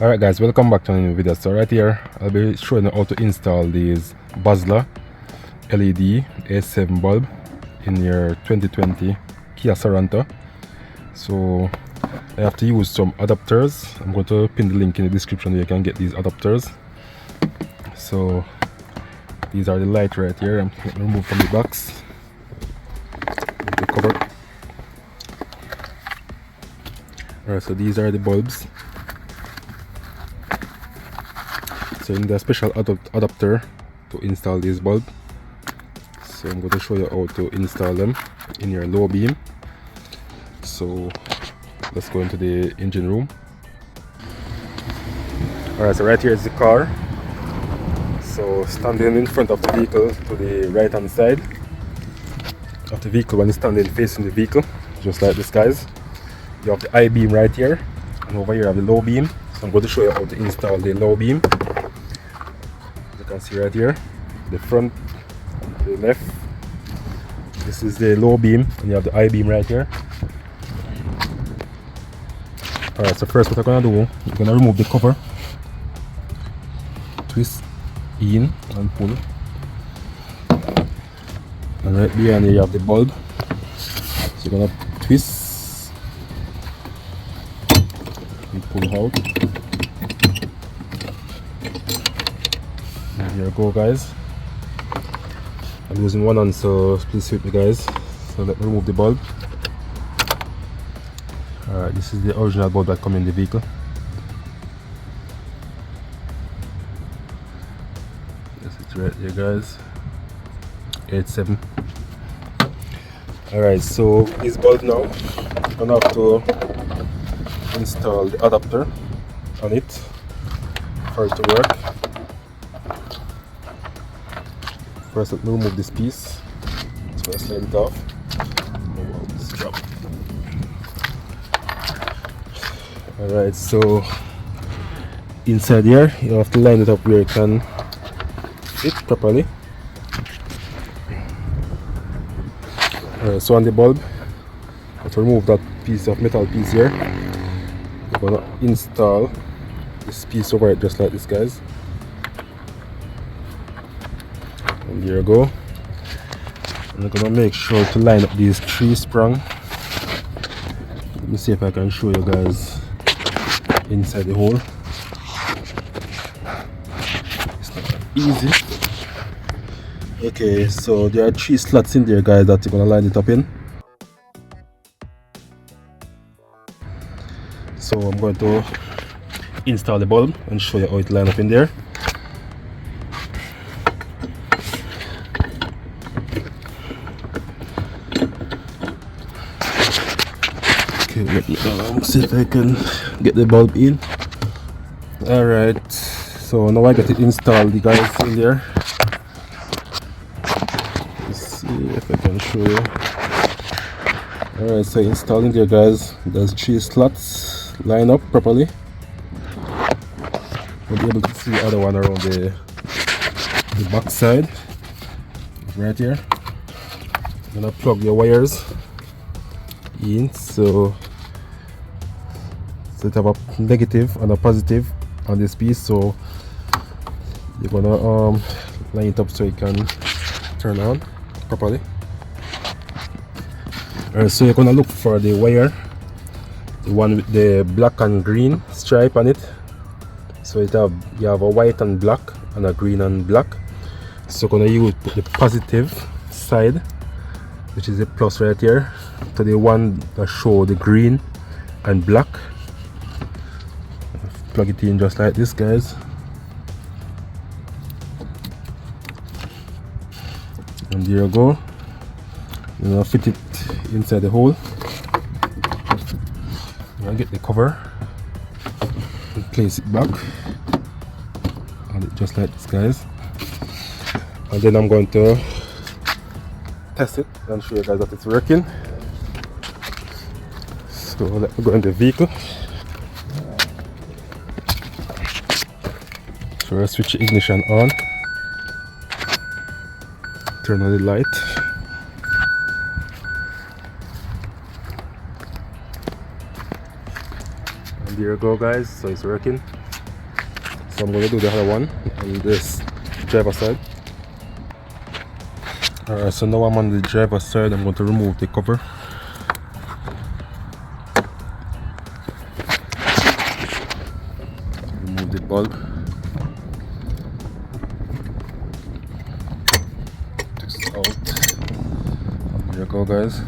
Alright guys, welcome back to a new video. So right here I'll be showing you how to install these boslla LED A7 bulb in your 2020 Kia Sorento. So I have to use some adapters. I'm going to pin the link in the description where you can get these adapters. So these are the lights right here. I'm going to remove from the box the cover. Alright, so these are the bulbs. So you need a special adapter to install this bulb. So I'm going to show you how to install them in your low beam. So let's go into the engine room. Alright, so right here is the car. So standing in front of the vehicle to the right hand side of the vehicle, when you're standing facing the vehicle, just like this guys, you have the I beam right here, and over here you have the low beam. So I'm going to show you how to install the low beam. You can see right here, the front, the left. This is the low beam, and you have the I beam right here. Alright, so first what I'm gonna do, I'm gonna remove the cover, twist in and pull, and right behind here you have the bulb. So you're gonna twist and pull out. And here you go guys. I'm using one hand, so please suit me guys. So let me remove the bulb. Alright, this is the original bulb that comes in the vehicle. This is right here guys, 87. Alright, so this bulb now, I'm gonna have to install the adapter on it for it to work. First let me remove this piece, so I slide it off. Oh, this drop. Alright, so inside here you have to line it up where it can fit properly. Alright, so on the bulb, I have to remove that piece of metal piece here. I'm gonna install this piece over it just like this guys. And there you go. I'm gonna make sure to line up these 3 sprung. Let me see if I can show you guys inside the hole. It's not that easy. Okay, so there are 3 slots in there guys that you're gonna line it up in. So I'm going to install the bulb and show you how it lines up in there. Okay, let me see if I can get the bulb in. Alright, so now I got it installed the guys in there. Let's see if I can show you. Alright, so installing there guys, there's 3 slots line up properly. You'll be able to see the other one around the back side. Right here. I'm gonna plug your wires in, so it have a negative and a positive on this piece, so you're gonna line it up so it can turn on properly. Alright, so you're gonna look for the wire, the one with the black and green stripe on it. So you have a white and black and a green and black. So gonna use the positive side, which is the plus right here, to the one that show the green and black. Plug it in just like this guys, and there you go. You're gonna fit it inside the hole. You're gonna get the cover and place it back on it just like this guys, and then I'm going to test it and show you guys that it's working. So let me go in the vehicle. So I switch the ignition on, turn on the light, and there you go guys, so it's working. So I'm going to do the other one on this driver side. Alright, so now I'm on the driver side. I'm going to remove the cover. Remove the bulb. This out. There you go, guys.